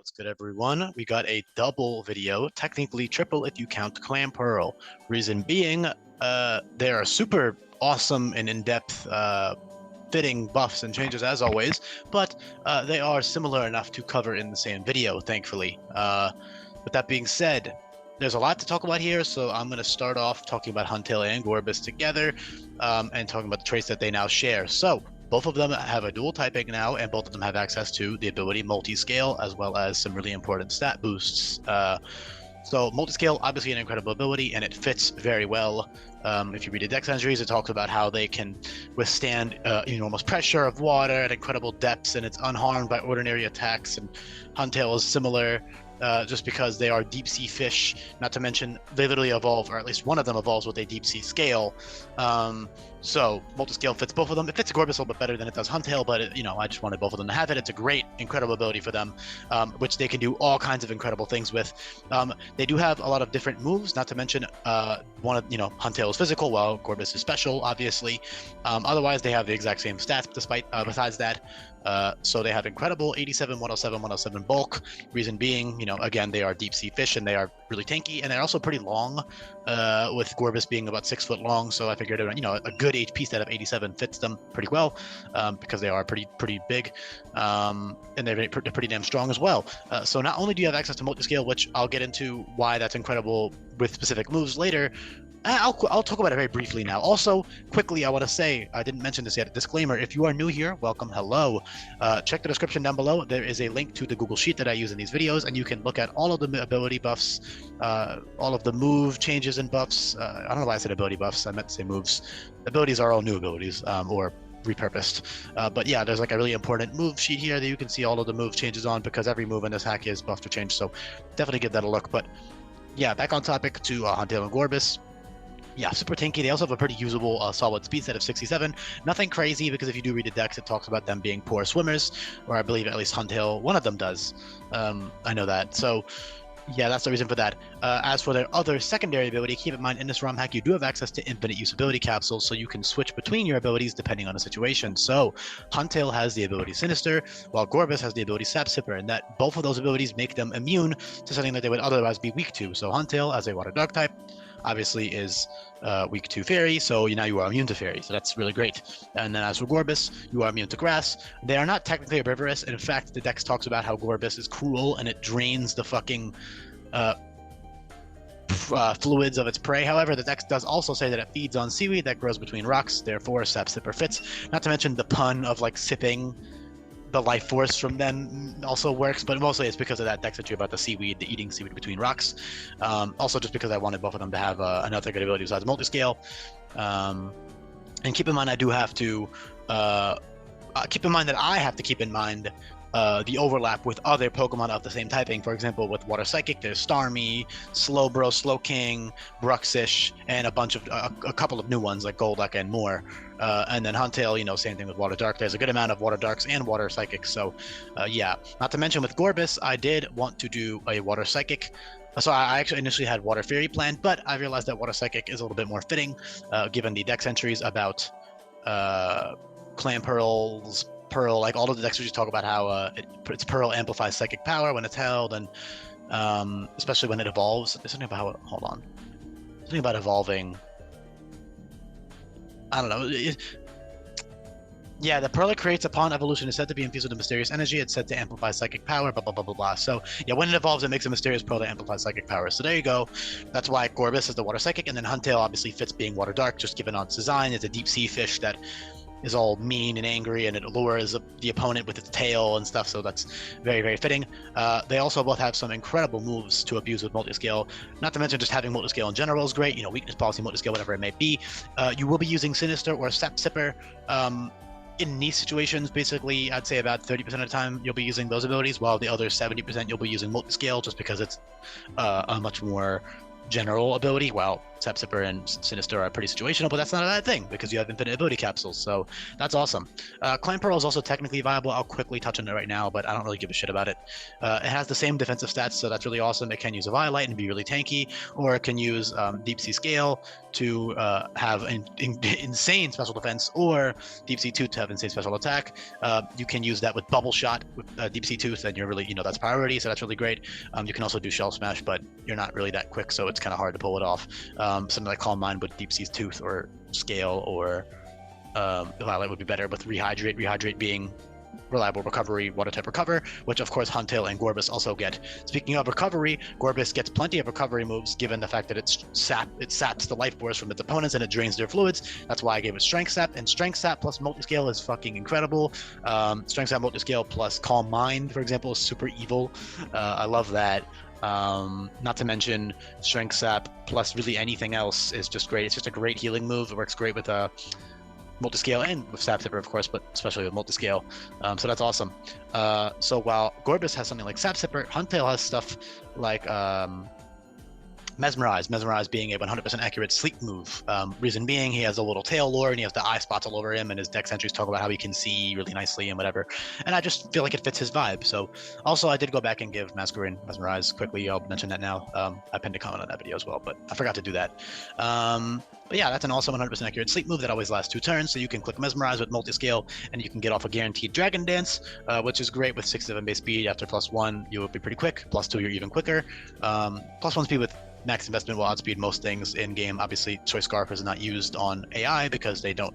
What's good, everyone? We got a double video, technically triple if you count Clam Pearl. Reason being, they are super awesome and in-depth fitting buffs and changes as always, but they are similar enough to cover in the same video, thankfully. With that being said, there's a lot to talk about here, so I'm going to start off talking about Huntail and Gorebyss together, and talking about the traits that they now share. So, both of them have a dual typing now, and both of them have access to the ability multi-scale, as well as some really important stat boosts. So multi-scale, obviously an incredible ability, and it fits very well. If you read the dex entries, it talks about how they can withstand enormous pressure of water at incredible depths, and it's unharmed by ordinary attacks. And Huntail is similar, just because they are deep sea fish. Not to mention, they literally evolve, or at least one of them evolves with a deep sea scale. So multi-scale fits both of them. It fits Gorebyss a little bit better than it does Huntail, but I just wanted both of them to have it. It's a great, incredible ability for them, which they can do all kinds of incredible things with. They do have a lot of different moves. Not to mention, Huntail is physical, while Gorebyss is special, obviously. Otherwise, they have the exact same stats. Besides that, so they have incredible 87, 107, 107 bulk. Reason being, again, they are deep sea fish and they are really tanky, and they're also pretty long. With Gorebyss being about 6 foot long, so I figured a good HP stat of 87 fits them pretty well, because they are pretty big, and they're pretty damn strong as well. So not only do you have access to multi-scale, which I'll get into why that's incredible with specific moves later. I'll talk about it very briefly now. Also, quickly, I want to say, I didn't mention this yet, a disclaimer, if you are new here, welcome, hello. Check the description down below. There is a link to the Google Sheet that I use in these videos, and you can look at all of the ability buffs, all of the move changes and buffs. I don't know why I said ability buffs, I meant to say moves. Abilities are all new abilities, or repurposed. But yeah, there's like a really important move sheet here that you can see all of the move changes on, because every move in this hack is buffed or changed, so definitely give that a look. But yeah, back on topic to Huntail and Gorebyss. Yeah, super tanky. They also have a pretty usable solid speed set of 67. Nothing crazy, because if you do read the dex, it talks about them being poor swimmers, or I believe at least Huntail, one of them does. I know that. So yeah, that's the reason for that. As for their other secondary ability, keep in mind in this ROM hack, you do have access to infinite usability capsules, so you can switch between your abilities depending on the situation. So Huntail has the ability Sinister, while Gorebyss has the ability Sap Sipper, and that both of those abilities make them immune to something that they would otherwise be weak to. So Huntail, as a water dark type, obviously is weak to fairy, so now you are immune to fairy, so that's really great. And then as for Gorebyss, you are immune to grass. They are not technically herbivorous. In fact, the dex talks about how Gorebyss is cruel and it drains the fucking fluids of its prey. However, the dex does also say that it feeds on seaweed that grows between rocks, therefore Sap Sipper fits. Not to mention the pun of like sipping the life force from them also works, but mostly it's because of that dex entry about the eating seaweed between rocks. Also just because I wanted both of them to have another good ability besides multi-scale. And keep in mind, I do have to keep in mind that I have to keep in mind the overlap with other Pokemon of the same typing. For example, with Water Psychic, there's Starmie, Slowbro, Slowking, Bruxish, and a couple of new ones like Golduck and more. And then Huntail, same thing with Water Dark. There's a good amount of Water Darks and Water Psychics. So yeah, not to mention with Gorebyss, I did want to do a Water Psychic. So I actually initially had Water Fairy planned, but I realized that Water Psychic is a little bit more fitting, given the dex entries about Clam Pearl's Pearl. Like all of the dex entries talk about how its Pearl amplifies psychic power when it's held, and especially when it evolves. There's something about hold on. Something about evolving. I don't know. Yeah, the pearl it creates upon evolution is said to be infused with a mysterious energy. It's said to amplify psychic power, blah, blah, blah, blah, blah. So, yeah, when it evolves, it makes a mysterious pearl that amplifies psychic power. So there you go. That's why Gorebyss is the Water Psychic, and then Huntail obviously fits being Water Dark, just given on its design. It's a deep sea fish that is all mean and angry, and it lures the opponent with its tail and stuff, so that's very, very fitting. They also both have some incredible moves to abuse with multi-scale. Not to mention just having multi-scale in general is great, weakness policy, multi-scale, whatever it may be. You will be using Sinister or Sap Sipper in niche situations. Basically, I'd say about 30% of the time you'll be using those abilities, while the other 70% you'll be using multi-scale, just because it's a much more general ability, while Sap Sipper and Sinister are pretty situational, but that's not a bad thing because you have infinite ability capsules, so that's awesome. Clan Pearl is also technically viable. I'll quickly touch on it right now, but I don't really give a shit about it. It has the same defensive stats, so that's really awesome. It can use a Violite and be really tanky, or it can use Deep Sea Scale to have insane special defense, or Deep Sea Tooth to have insane special attack. You can use that with Bubble Shot with Deep Sea Tooth, and you're really, that's priority, so that's really great. You can also do Shell Smash, but you're not really that quick, so it's kind of hard to pull it off. Something like Calm Mind with Deep Sea Tooth or Scale or Violet would be better with Rehydrate. Rehydrate being reliable recovery, water type recover, which of course Huntail and Gorebyss also get. Speaking of recovery, Gorebyss gets plenty of recovery moves given the fact that it saps the life force from its opponents and it drains their fluids. That's why I gave it Strength Sap, and Strength Sap plus Multiscale is fucking incredible. Strength Sap Multiscale plus Calm Mind, for example, is super evil. I love that. Not to mention Strength Sap plus really anything else is just great. It's just a great healing move. It works great with Multiscale and with Sap Sipper, of course, but especially with Multiscale. So that's awesome. So while Gorebyss has something like Sap Sipper, Huntail has stuff like Mesmerize. Mesmerize being a 100% accurate sleep move. Reason being, he has a little tail lore and he has the eye spots all over him, and his dex entries talk about how he can see really nicely and whatever. And I just feel like it fits his vibe. So also I did go back and give Masquerade Mesmerize quickly. I'll mention that now. I pinned a comment on that video as well, but I forgot to do that. But yeah, that's an also 100% accurate sleep move that always lasts 2 turns. So you can click Mesmerize with Multiscale, and you can get off a guaranteed Dragon Dance, which is great with 6-7 base speed. After +1, you will be pretty quick. +2, you're even quicker. +1 speed with max investment will outspeed most things in game. Obviously, Choice Scarf is not used on AI because they don't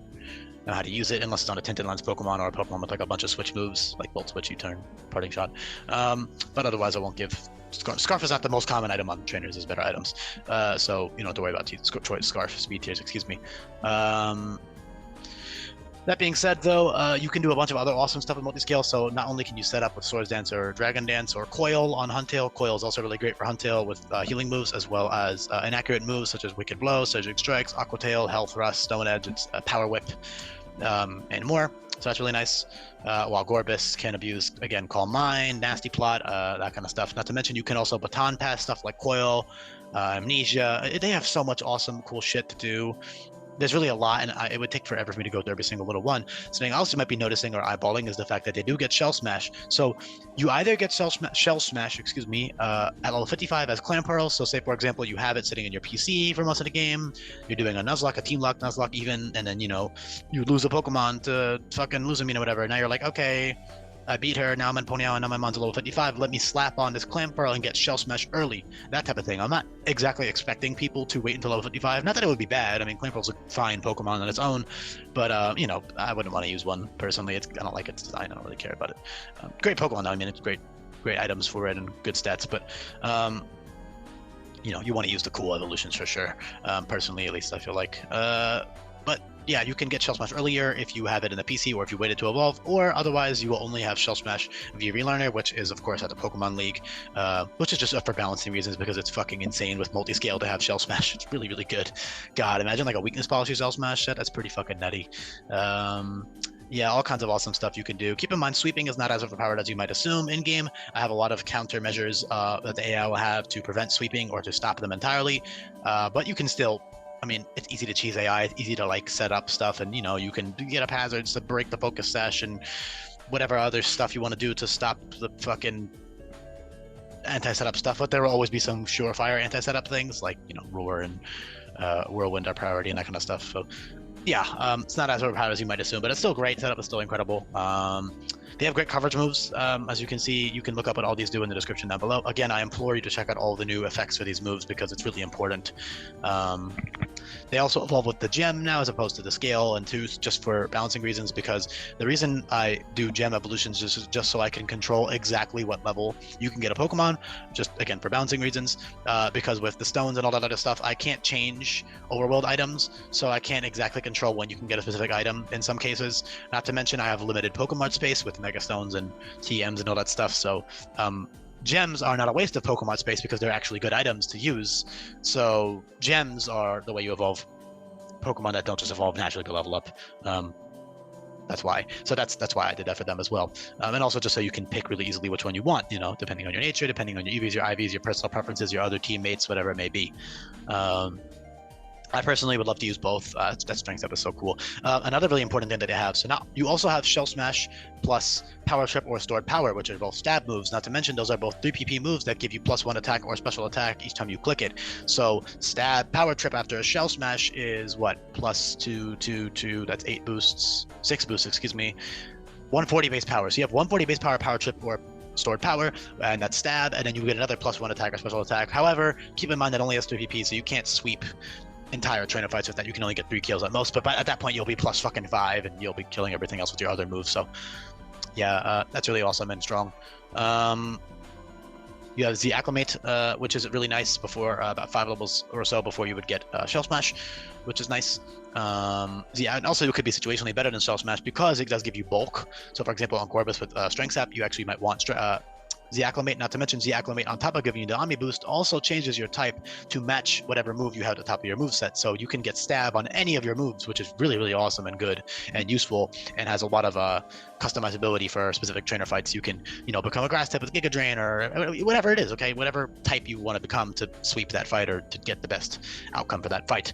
know how to use it unless it's on a Tinted Lens Pokemon or a Pokemon with like a bunch of switch moves, like Volt Switch, U-Turn, Parting Shot. But otherwise, I won't give. Scarf is not the most common item on trainers. There's better items, so you don't have to worry about Choice Scarf speed tiers. Excuse me. That being said, though, you can do a bunch of other awesome stuff with Multiscale. So not only can you set up with Swords Dance or Dragon Dance or Coil on Huntail. Coil is also really great for Huntail with healing moves, as well as inaccurate moves such as Wicked Blow, Surgic Strikes, Aqua Tail, Hell Thrust, Stone Edge, Power Whip, and more. So that's really nice. While Gorebyss can abuse, again, Calm Mind, Nasty Plot, that kind of stuff. Not to mention, you can also Baton Pass stuff like Coil, Amnesia. They have so much awesome, cool shit to do. There's really a lot, and it would take forever for me to go through every single little one. Something else you might be noticing or eyeballing is the fact that they do get Shell Smash. So you either get Shell Smash, at level 55 as Clan Pearl. So say, for example, you have it sitting in your PC for most of the game. You're doing a Nuzlocke, a Team Lock, Nuzlocke even, and then, you lose a Pokemon to fucking Luzamine or whatever. Now you're like, okay, I beat her, now I'm in Ponyao, and now my mon's level 55. Let me slap on this Clan Pearl and get Shell Smash early. That type of thing. I'm not exactly expecting people to wait until level 55. Not that it would be bad. I mean, Clan Pearl's a fine Pokemon on its own, but, I wouldn't want to use one personally. I don't like its design. I don't really care about it. Great Pokemon, though. I mean, it's great items for it and good stats, but, you want to use the cool evolutions for sure. Personally, at least, I feel like. But yeah, you can get Shell Smash earlier if you have it in the PC or if you waited to evolve, or otherwise you will only have Shell Smash via Relearner, which is of course at the Pokemon League, which is just for balancing reasons because it's fucking insane with Multiscale to have Shell Smash. It's really, really good. God, imagine like a weakness policy Shell Smash set. That's pretty fucking nutty. Yeah, all kinds of awesome stuff you can do. Keep in mind, sweeping is not as overpowered as you might assume in game. I have a lot of countermeasures that the AI will have to prevent sweeping or to stop them entirely, but you can still. I mean, it's easy to cheese AI. It's easy to like set up stuff, and you can get up hazards to break the focus sash and whatever other stuff you want to do to stop the fucking anti-setup stuff. But there will always be some surefire anti-setup things like Roar and Whirlwind are priority and that kind of stuff. So yeah, it's not as overpowered as you might assume, but it's still great. Setup is still incredible. They have great coverage moves. As you can see, you can look up what all these do in the description down below. Again, I implore you to check out all the new effects for these moves because it's really important. They also evolve with the gem now as opposed to the scale and tooth, just for balancing reasons, because the reason I do gem evolutions is just so I can control exactly what level you can get a Pokemon, just again for balancing reasons, because with the stones and all that other stuff, I can't change overworld items, so I can't exactly control when you can get a specific item in some cases. Not to mention I have limited Pokemon space with Mega Stones and TMs and all that stuff, so gems are not a waste of Pokemon space because they're actually good items to use. So gems are the way you evolve Pokemon that don't just evolve naturally to level up. That's why. So that's why I did that for them as well. And also just so you can pick really easily which one you want, depending on your nature, depending on your EVs, your IVs, your personal preferences, your other teammates, whatever it may be. I personally would love to use both. That strength up is so cool. Another really important thing that they have. So now you also have Shell Smash plus Power Trip or Stored Power, which are both stab moves. Not to mention those are both 3 PP moves that give you +1 attack or special attack each time you click it. So stab Power Trip after a Shell Smash is what, +2, 2, 2. That's 8 boosts, 6 boosts, excuse me. 140 base power. So you have 140 base power, Power Trip, or Stored Power, and that's stab, and then you get another +1 attack or special attack. However, keep in mind that only has 3 PP, so you can't sweep entire trainer fights with that. You can only get 3 kills at most, but at that point you'll be +5 and you'll be killing everything else with your other moves. So yeah, that's really awesome and strong. You have the Acclimate, which is really nice before about 5 levels or so before you would get Shell Smash, which is nice. And also it could be situationally better than Shell Smash because it does give you bulk. So for example, on Gorebyss with Strength Sap, you actually might want the Acclimate, not to mention the Acclimate on top of giving you the Omni boost also changes your type to match whatever move you have at the top of your move set. So you can get stab on any of your moves, which is really, really awesome and good and useful, and has a lot of customizability for specific trainer fights. You can, become a grass type with Giga Drain or whatever it is, okay? Whatever type you want to become to sweep that fight or to get the best outcome for that fight.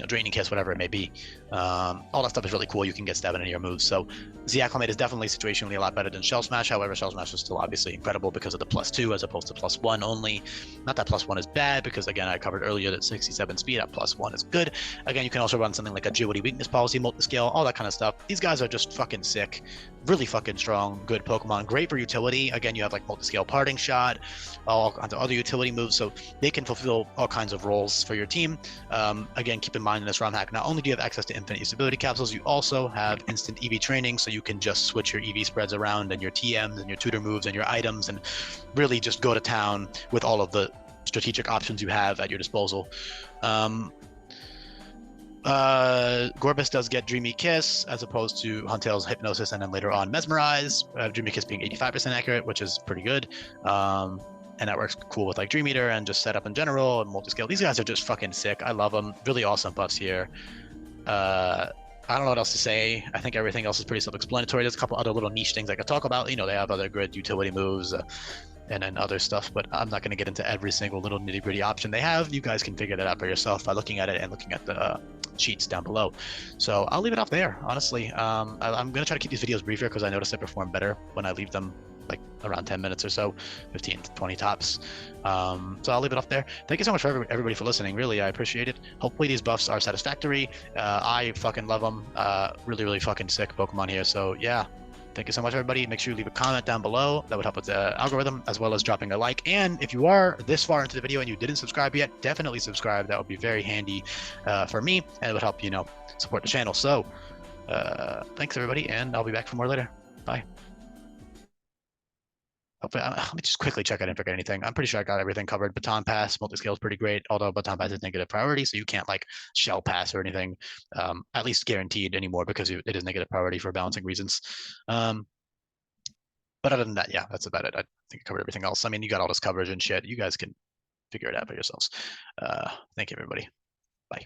Draining Kiss, whatever it may be. All that stuff is really cool. You can get stab in any of your moves. So the Acclimate is definitely situationally a lot better than Shell Smash. However, Shell Smash is still obviously incredible because of the +2 as opposed to +1 only. Not that +1 is bad because, again, I covered earlier that 67 speed at +1 is good. Again, you can also run something like Agility Weakness Policy, Multiscale, all that kind of stuff. These guys are just fucking sick. Really fucking strong, good Pokemon. Great for utility. Again, you have like Multiscale Parting Shot, all kinds of other utility moves, so they can fulfill all kinds of roles for your team. Again, keep in mind in this ROM hack, not only do you have access to infinite usability capsules, you also have instant EV training, so you can just switch your EV spreads around and your TMs and your tutor moves and your items and really just go to town with all of the strategic options you have at your disposal. Gorebyss does get Dreamy Kiss as opposed to Huntail's Hypnosis and then later on Mesmerize. Dreamy Kiss being 85% accurate, which is pretty good. And that works cool with like Dream Eater and just setup in general and multi-scale. These guys are just fucking sick. I love them. Really awesome buffs here. I don't know what else to say. I think everything else is pretty self-explanatory. There's a couple other little niche things I could talk about. They have other good utility moves and then other stuff, but I'm not going to get into every single little nitty-gritty option they have. You guys can figure that out for yourself by looking at it and looking at the sheets down below. So I'll leave it off there, honestly. I'm going to try to keep these videos briefer because I noticed they perform better when I leave them like around 10 minutes or so, 15 to 20 tops. So I'll leave it off there. Thank you so much for everybody for listening. Really, I appreciate it. Hopefully these buffs are satisfactory. I fucking love them. Really, really fucking sick Pokemon here. So yeah, thank you so much, everybody. Make sure you leave a comment down below. That would help with the algorithm, as well as dropping a like. And if you are this far into the video and you didn't subscribe yet, definitely subscribe. That would be very handy for me, and it would help, support the channel. So thanks, everybody, and I'll be back for more later. Bye. Hopefully, let me just quickly check I didn't forget anything. I'm pretty sure I got everything covered. Baton Pass, multi-scale is pretty great, although Baton Pass is negative priority, so you can't like Shell Pass or anything, at least guaranteed anymore because it is negative priority for balancing reasons. But other than that, yeah, that's about it. I think I covered everything else. I mean, you got all this coverage and shit. You guys can figure it out for yourselves. Thank you, everybody. Bye.